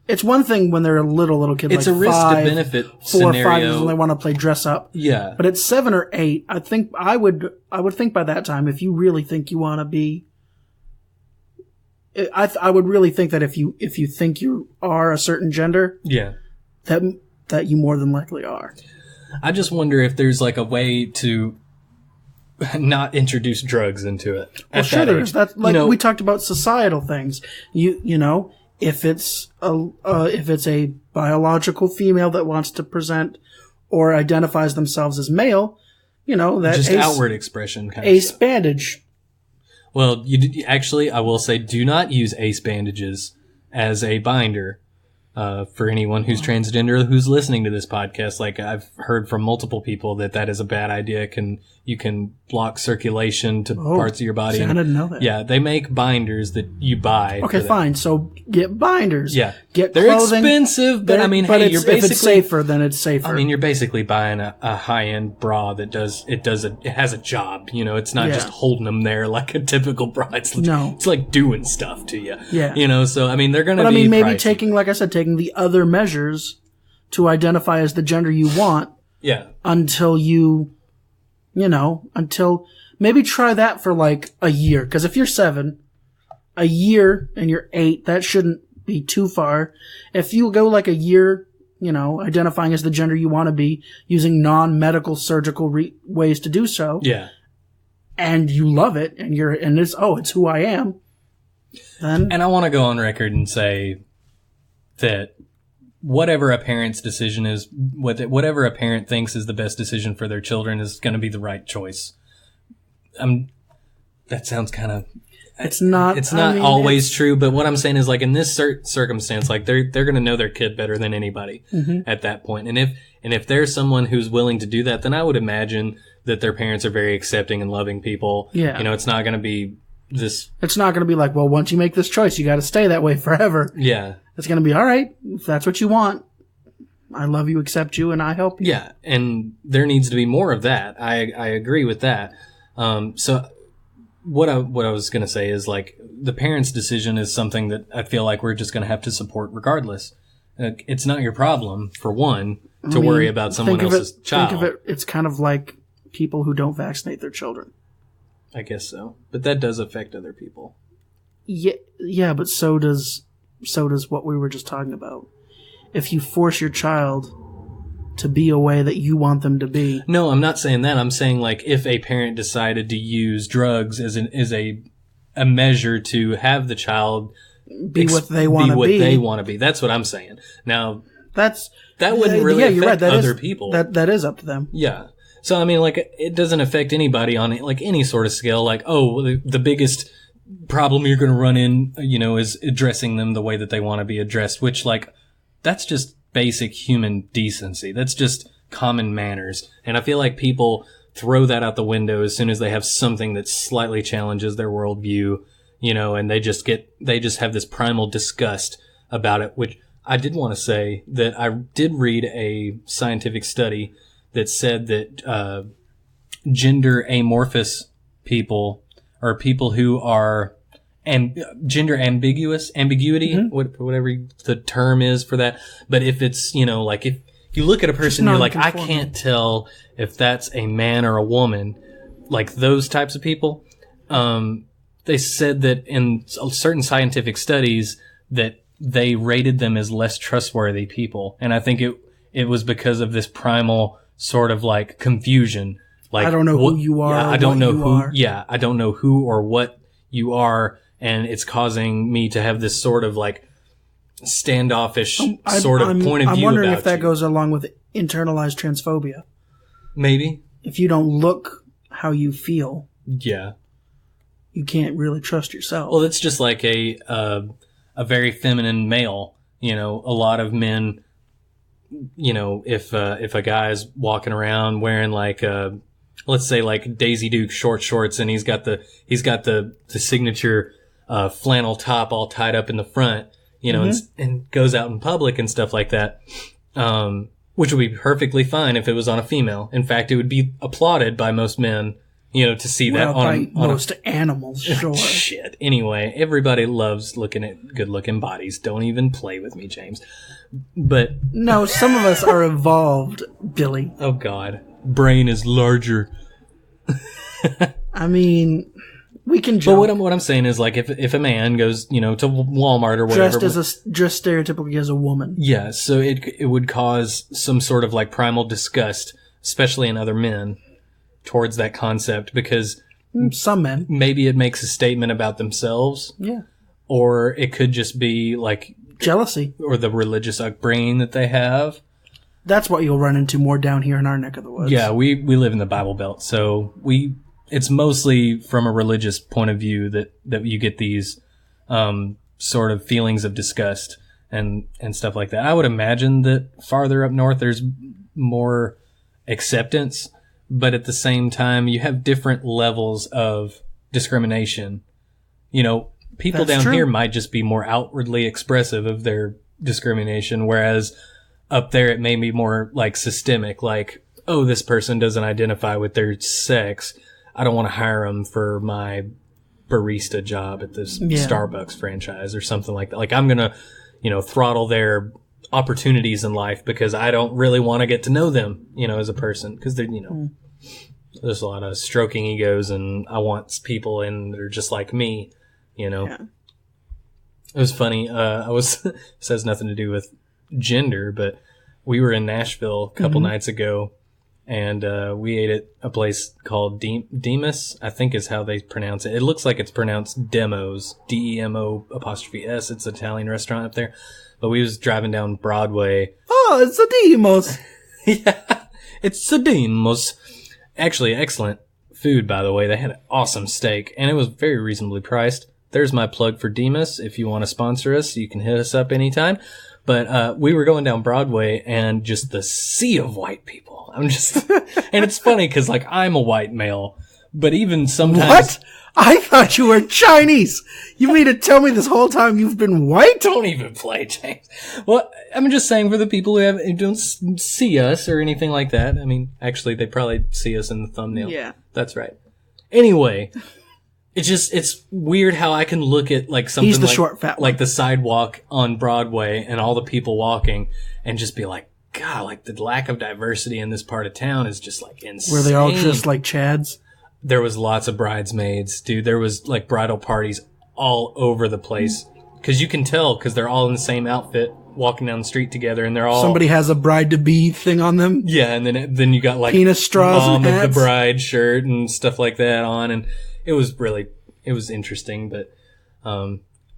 it's one thing when they're a little kid, it's like a risk to 5, benefit 4 scenario. or 5 years when they want to play dress up. Yeah. But at 7 or 8, I think I would think by that time, if you really think you want to be, I would really think that if you think you are a certain gender, yeah, that you more than likely are. I just wonder if there's like a way to not introduce drugs into it. Well, sure there is. That's like we talked about societal things. You know, if it's a biological female that wants to present or identifies themselves as male, that just outward expression kind of stuff. Bandage. Well, actually, I will say, do not use ace bandages as a binder. For anyone who's transgender who's listening to this podcast, like I've heard from multiple people that is a bad idea. You can block circulation to parts of your body. See, I didn't know that. Yeah, they make binders that you buy. Okay, fine. So get binders. Yeah, get they're clothing. Expensive, but I mean, hey, you're basically, if it's safer, then it's safer. I mean, you're basically buying a high end bra that has a job. It's not just holding them there like a typical bra. It's like doing stuff to you. Yeah. So I mean, they're going to be. But I mean, maybe pricey. taking the other measures to identify as the gender you want. Yeah. Until maybe try that for like a year. Because if you're 7, a year and you're 8, that shouldn't be too far. If you go like a year, identifying as the gender you want to be, using non-medical surgical ways to do so. Yeah. And you love it, and it's who I am. Then. And I want to go on record and say that whatever a parent's decision is, whatever a parent thinks is the best decision for their children is going to be the right choice. That sounds kind of... It's not always true, but what I'm saying is, like, in this circumstance, like, they're going to know their kid better than anybody at that point. And if there's someone who's willing to do that, then I would imagine that their parents are very accepting and loving people. Yeah. It's not going to be this... It's not going to be like, well, once you make this choice, you got to stay that way forever. Yeah. It's going to be, all right, if that's what you want, I love you, accept you, and I help you. Yeah, and there needs to be more of that. I agree with that. So what I was going to say is, like, the parent's decision is something that I feel like we're just going to have to support regardless. It's not your problem, for one, to worry about someone else's child. Think of it, it's kind of like people who don't vaccinate their children. I guess so. But that does affect other people. Yeah, but so does what we were just talking about. If you force your child to be a way that you want them to be. No, I'm not saying that. I'm saying, like, if a parent decided to use drugs as a measure to have the child be what they want to be. They want to be. That's what I'm saying. Now, that wouldn't really affect other people. That is up to them. Yeah. So, I mean, like, it doesn't affect anybody on, like, any sort of scale. Like, oh, the biggest problem you're going to run in, is addressing them the way that they want to be addressed, which, like, that's just basic human decency. That's just common manners. And I feel like people throw that out the window as soon as they have something that slightly challenges their worldview, and they just have this primal disgust about it, which I did want to say that I did read a scientific study that said that gender amorphous people, or people who are gender ambiguity, whatever the term is for that. But if it's, like if you look at a person, you're like, I can't tell if that's a man or a woman, like those types of people. They said that in certain scientific studies that they rated them as less trustworthy people. And I think it was because of this primal sort of like confusion. Like, I don't know who you are. Yeah, I don't know who. Yeah, I don't know who or what you are, and it's causing me to have this sort of like standoffish sort of point of view. I'm wondering about if that you. goes along with internalized transphobia. Maybe if you don't look how you feel, yeah, you can't really trust yourself. Well, it's just like a very feminine male. A lot of men. If a guy is walking around wearing like let's say like Daisy Duke short shorts, and he's got the signature flannel top all tied up in the front, and goes out in public and stuff like that, which would be perfectly fine if it was on a female. In fact, it would be applauded by most men, to see that on most animals, sure. Shit. Anyway, everybody loves looking at good-looking bodies. Don't even play with me, James. But no, some of us are evolved, Billy. Oh God, brain is larger. I mean, we can joke. But what I'm saying is, like, if a man goes, to Walmart or whatever, dressed stereotypically as a woman, yeah, so it would cause some sort of like primal disgust, especially in other men, towards that concept, because some men, maybe it makes a statement about themselves, yeah, or it could just be like jealousy or the religious upbringing that they have. That's what you'll run into more down here in our neck of the woods. Yeah, we live in the Bible Belt, so it's mostly from a religious point of view that you get these sort of feelings of disgust and stuff like that. I would imagine that farther up north there's more acceptance, but at the same time you have different levels of discrimination. People down here might just be more outwardly expressive of their discrimination, whereas up there it may be more like systemic, like, oh, this person doesn't identify with their sex. I don't want to hire them for my barista job at this Starbucks franchise or something like that. Like, I'm going to, throttle their opportunities in life because I don't really want to get to know them, as a person. Because they're, there's a lot of stroking egos, and I want people in that are just like me, Yeah. It was funny. This has nothing to do with gender, but we were in Nashville a couple nights ago, and we ate at a place called Demas, I think is how they pronounce it. It looks like it's pronounced Demos, DEMO''S. It's an Italian restaurant up there. But we was driving down Broadway. Oh, it's a Demos. Yeah, it's a Demos. Actually, excellent food, by the way. They had an awesome steak, and it was very reasonably priced. There's my plug for Demas. If you want to sponsor us, you can hit us up anytime. But we were going down Broadway, and just the sea of white people. And it's funny because, like, I'm a white male, but even sometimes. What? I thought you were Chinese. You mean to tell me this whole time you've been white? Don't even play, James. Well, I'm just saying for the people who don't see us or anything like that. I mean, actually, they probably see us in the thumbnail. Yeah. That's right. Anyway, it's weird how I can look at like something He's the short, fat one. Like the sidewalk on Broadway and all the people walking and just be like, God, like the lack of diversity in this part of town is just like insane. Were they all just like Chads? There was lots of bridesmaids, dude. There was like bridal parties all over the place. Because you can tell because they're all in the same outfit walking down the street together, and they're all... Somebody has a bride-to-be thing on them? Yeah, and then you got like... Penis straws Mom and of hats? the bride shirt and stuff like that on, and it was it was interesting, but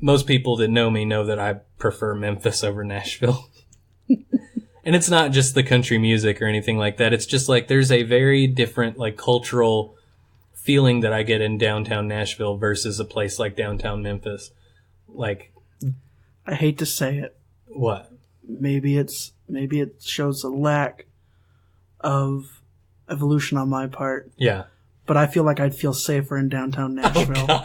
most people that know me know that I prefer Memphis over Nashville. And it's not just the country music or anything like that. It's just like there's a very different like cultural feeling that I get in downtown Nashville versus a place like downtown Memphis. Like, I hate to say it. What? Maybe it shows a lack of evolution on my part. Yeah. But I feel like I'd feel safer in downtown Nashville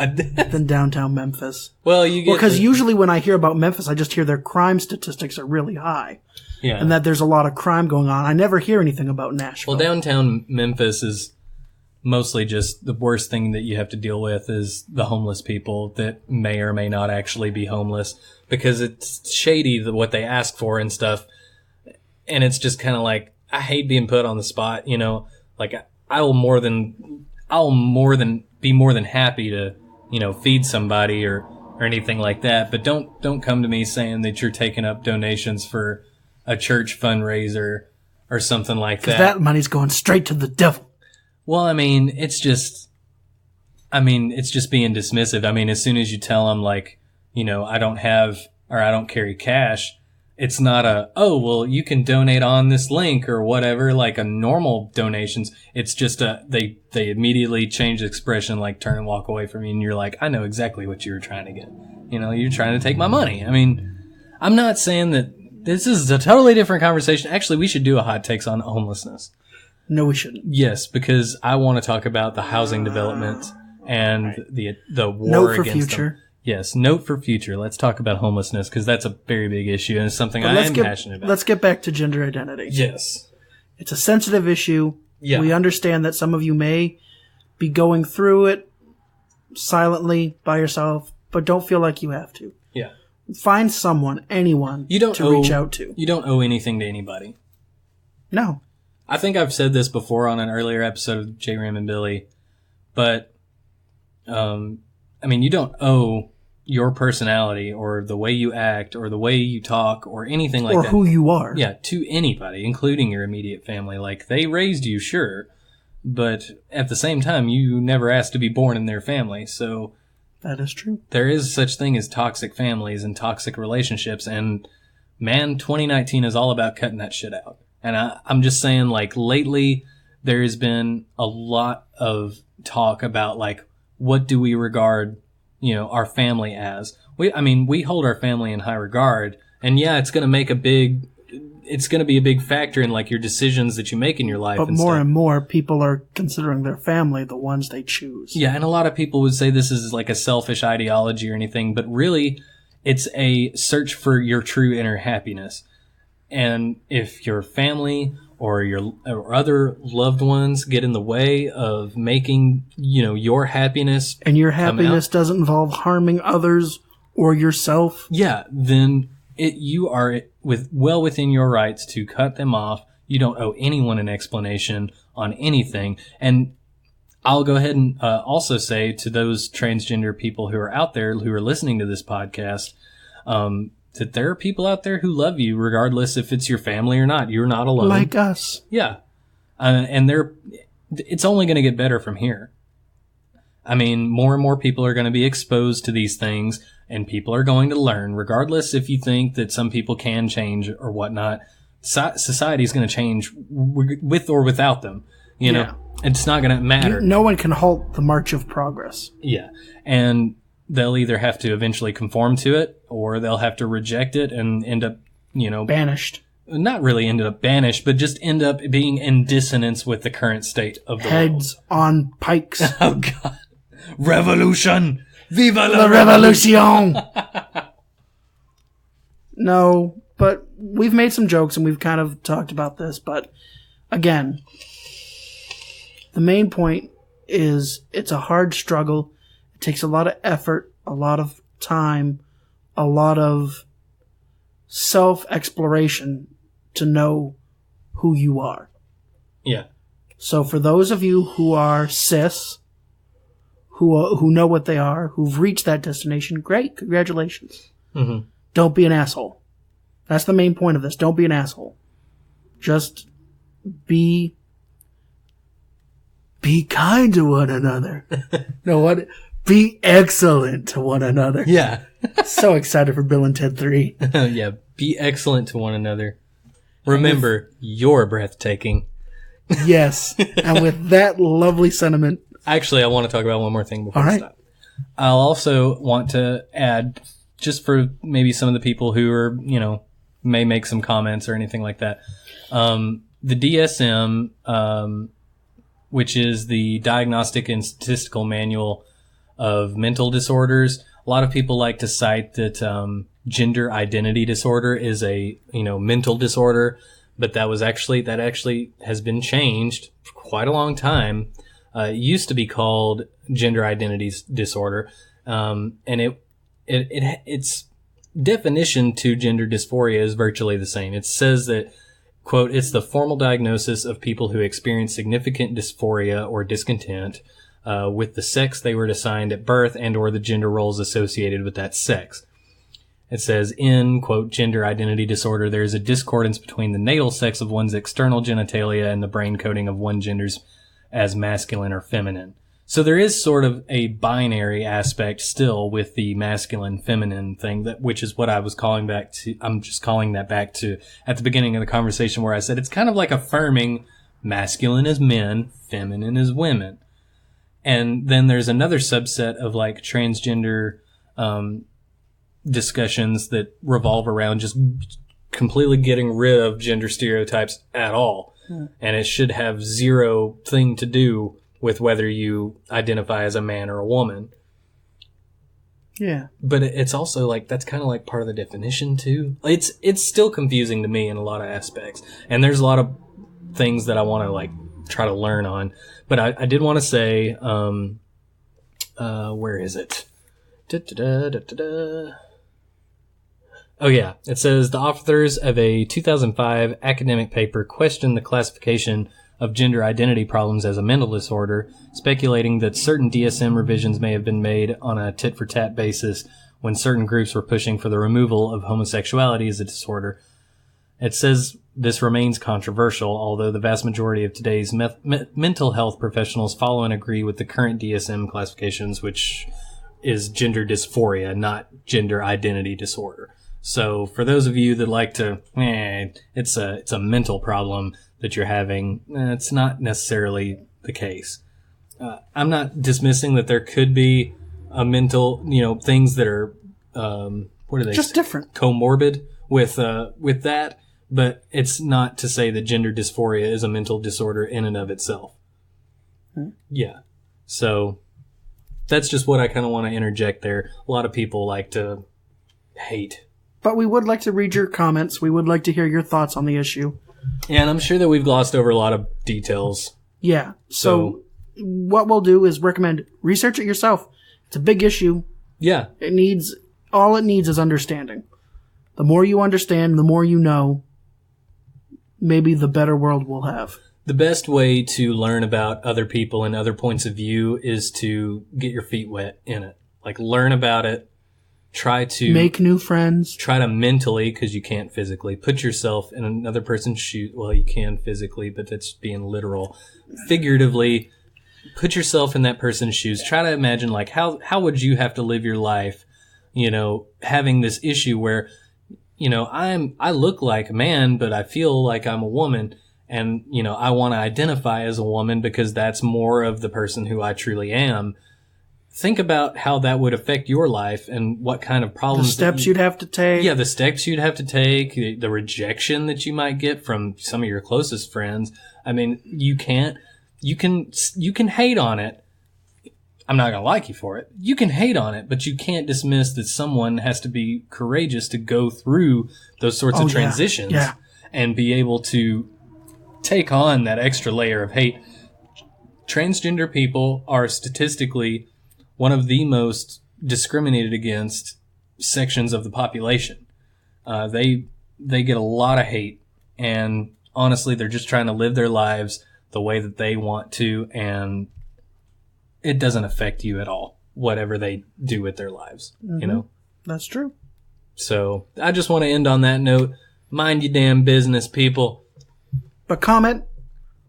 than downtown Memphis. Well, because usually when I hear about Memphis, I just hear their crime statistics are really high. Yeah. And that there's a lot of crime going on. I never hear anything about Nashville. Well, downtown Memphis is mostly just the worst thing that you have to deal with is the homeless people that may or may not actually be homeless because it's shady what they ask for and stuff. And it's just kind of like, I hate being put on the spot, you know, like I'll be more than happy to, you know, feed somebody or anything like that. But don't come to me saying that you're taking up donations for a church fundraiser or something like that. 'Cause that money's going straight to the devil. Well, I mean, it's just being dismissive. I mean, as soon as you tell them like, you know, I don't carry cash, it's not oh, well, you can donate on this link or whatever, like a normal donations. It's just they immediately change the expression, like turn and walk away from you. And you're like, I know exactly what you were trying to get. You know, you're trying to take my money. I mean, I'm not saying that this is a totally different conversation. Actually, we should do a hot takes on homelessness. No, we shouldn't. Yes, because I want to talk about the housing development and the war Note for against future. them. Yes, note for future. Let's talk about homelessness because that's a very big issue and it's something I am passionate about. Let's get back to gender identity. Yes. It's a sensitive issue. Yeah. We understand that some of you may be going through it silently by yourself, but don't feel like you have to. Yeah. Find someone, anyone, to reach out to. You don't owe anything to anybody. No. I think I've said this before on an earlier episode of JRAM and Billy, but, I mean, you don't owe your personality or the way you act or the way you talk or anything like that. Or who you are. Yeah, to anybody, including your immediate family. Like, they raised you, sure, but at the same time, you never asked to be born in their family, so... That is true. There is such thing as toxic families and toxic relationships, and man, 2019 is all about cutting that shit out. And I'm just saying, like, lately, there has been a lot of talk about, like, what do we regard, you know, our family as? We hold our family in high regard, and yeah, it's going to be a big factor in, like, your decisions that you make in your life. But more and more people are considering their family the ones they choose. Yeah, and a lot of people would say this is like a selfish ideology or anything, but really, it's a search for your true inner happiness. And if your family or other loved ones get in the way of making, you know, your happiness, and your happiness doesn't involve harming others or yourself, yeah, then you are well within your rights to cut them off. You don't owe anyone an explanation on anything. And I'll go ahead and also say to those transgender people who are out there who are listening to this podcast, that there are people out there who love you regardless if it's your family or not. You're not alone. like us. Yeah. And it's only going to get better from here. I mean, more and more people are going to be exposed to these things, and people are going to learn, regardless if you think that some people can change or whatnot. Society is going to change with or without them. You know, it's not going to matter. No one can halt the march of progress. Yeah. And they'll either have to eventually conform to it, or they'll have to reject it and end up, you know, banished. Not really ended up banished, but just end up being in dissonance with the current state of the world. Heads on pikes. Oh, God. Revolution! Viva la revolution! No, but we've made some jokes and we've kind of talked about this, but again, the main point is it's a hard struggle. It takes a lot of effort, a lot of time, a lot of self-exploration to know who you are. Yeah. So for those of you who are cis, who know what they are, who've reached that destination, great, congratulations. Mm-hmm. Don't be an asshole. That's the main point of this. Don't be an asshole. Just be kind to one another. No, what? Be excellent to one another. Yeah. So excited for Bill and Ted 3. Yeah. Be excellent to one another. Remember, you're breathtaking. Yes. And with that lovely sentiment. Actually, I want to talk about one more thing before we All stop. I'll also want to add, just for maybe some of the people who are, may make some comments or anything like that. The DSM, which is the Diagnostic and Statistical Manual of Mental Disorders, a lot of people like to cite that gender identity disorder is a mental disorder, but that actually has been changed for quite a long time. It used to be called gender identity disorder, and its definition to gender dysphoria is virtually the same. It says that, quote, it's the formal diagnosis of people who experience significant dysphoria or discontent with the sex they were assigned at birth and or the gender roles associated with that sex. It says, in, quote, gender identity disorder, there is a discordance between the natal sex of one's external genitalia and the brain coding of one gender's as masculine or feminine. So there is sort of a binary aspect still with the masculine feminine thing, which is what I was calling back to. I'm just calling that back to at the beginning of the conversation where I said it's kind of like affirming masculine as men, feminine as women. And then there's another subset of like transgender discussions that revolve around just completely getting rid of gender stereotypes at all. And it should have zero thing to do with whether you identify as a man or a woman. Yeah. But it's also like, that's kind of like part of the definition too. It's still confusing to me in a lot of aspects. And there's a lot of things that I want to like try to learn on. But I did want to say, where is it? Oh yeah, it says the authors of a 2005 academic paper questioned the classification of gender identity problems as a mental disorder, speculating that certain DSM revisions may have been made on a tit-for-tat basis when certain groups were pushing for the removal of homosexuality as a disorder. It says this remains controversial, although the vast majority of today's mental health professionals follow and agree with the current DSM classifications, which is gender dysphoria, not gender identity disorder. So for those of you that like to, it's a mental problem that you're having, it's not necessarily the case. I'm not dismissing that there could be a mental, things that are, what are they? Just different. Comorbid with that, but it's not to say that gender dysphoria is a mental disorder in and of itself. Yeah. So that's just what I kind of want to interject there. A lot of people like to hate. But we would like to read your comments. We would like to hear your thoughts on the issue. Yeah, and I'm sure that we've glossed over a lot of details. Yeah. So what we'll do is recommend research it yourself. It's a big issue. Yeah. All it needs is understanding. The more you understand, the more you know, maybe the better world we'll have. The best way to learn about other people and other points of view is to get your feet wet in it. Like, learn about it. Try to make new friends. Try to mentally, because you can't physically, put yourself in another person's shoes. Well, you can physically, but that's being literal. Figuratively, put yourself in that person's shoes. Try to imagine, like, how would you have to live your life, having this issue where, I look like a man, but I feel like I'm a woman. And, I want to identify as a woman because that's more of the person who I truly am. Think about how that would affect your life and what kind of problems. The steps you'd have to take. Yeah, the steps you'd have to take, the rejection that you might get from some of your closest friends. I mean, you can hate on it. I'm not going to like you for it. You can hate on it, but you can't dismiss that someone has to be courageous to go through those sorts of transitions and be able to take on that extra layer of hate. Transgender people are statistically one of the most discriminated against sections of the population. They get a lot of hate, and honestly, they're just trying to live their lives the way that they want to, and it doesn't affect you at all, whatever they do with their lives, That's true. So I just want to end on that note. Mind your damn business, people. But comment.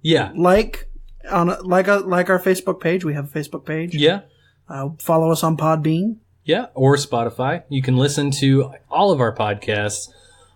Yeah. Like our Facebook page. We have a Facebook page. Yeah. Follow us on Podbean. Yeah, or Spotify. You can listen to all of our podcasts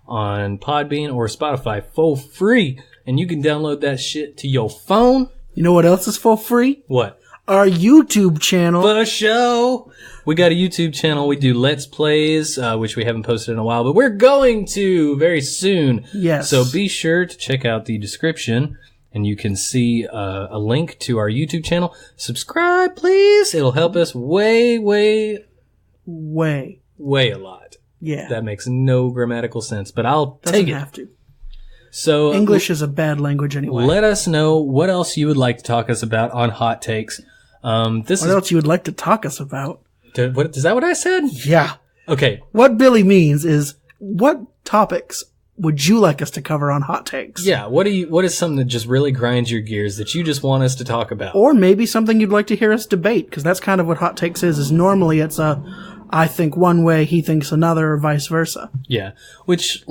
on Podbean or Spotify for free. And you can download that shit to your phone. You know what else is for free? What? Our YouTube channel. For show. We got a YouTube channel. We do Let's Plays, which we haven't posted in a while, but we're going to very soon. Yes. So be sure to check out the description, and you can see a link to our YouTube channel. Subscribe, please. It'll help us way a lot. Yeah. That makes no grammatical sense, but I'll take it. Doesn't have to. So English is a bad language anyway. Let us know what else you would like to talk us about on Hot Takes. What else you would like to talk us about? Is that what I said? Yeah. Okay. What Billy means is, what topics would you like us to cover on Hot Takes? Yeah. What is something that just really grinds your gears that you just want us to talk about? Or maybe something you'd like to hear us debate, because that's kind of what Hot Takes is normally it's I think one way, he thinks another, or vice versa. Yeah. Which,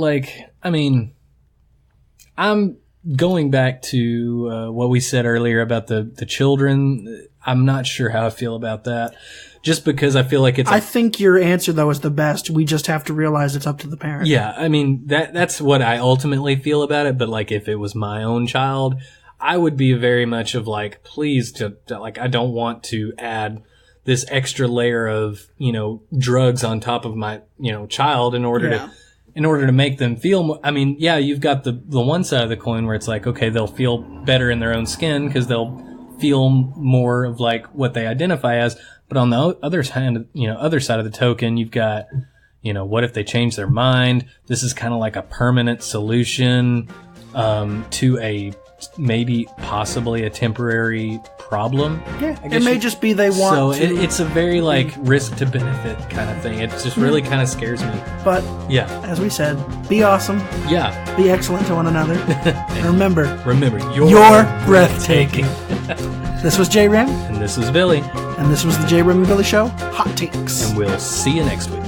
I'm going back to what we said earlier about the children. I'm not sure how I feel about that. Just because I feel like I think your answer, though, is the best. We just have to realize it's up to the parent. Yeah, that's what I ultimately feel about it. But, if it was my own child, I would be very much of, please, I don't want to add this extra layer of, drugs on top of my, child in order to make them feel more. You've got the one side of the coin where it's okay, they'll feel better in their own skin because they'll feel more of what they identify as. But on the other side of the token, you've got, what if they change their mind? This is kind of like a permanent solution to possibly a temporary problem. Yeah, it may just be they want to. So it's a very risk to benefit kind of thing. It just really kind of scares me. But yeah, as we said, be awesome. Yeah, be excellent to one another. Remember, you're breathtaking. This was JRAM. And this was Billy. And this was the JRAM and Billy Show, Hot Takes. And we'll see you next week.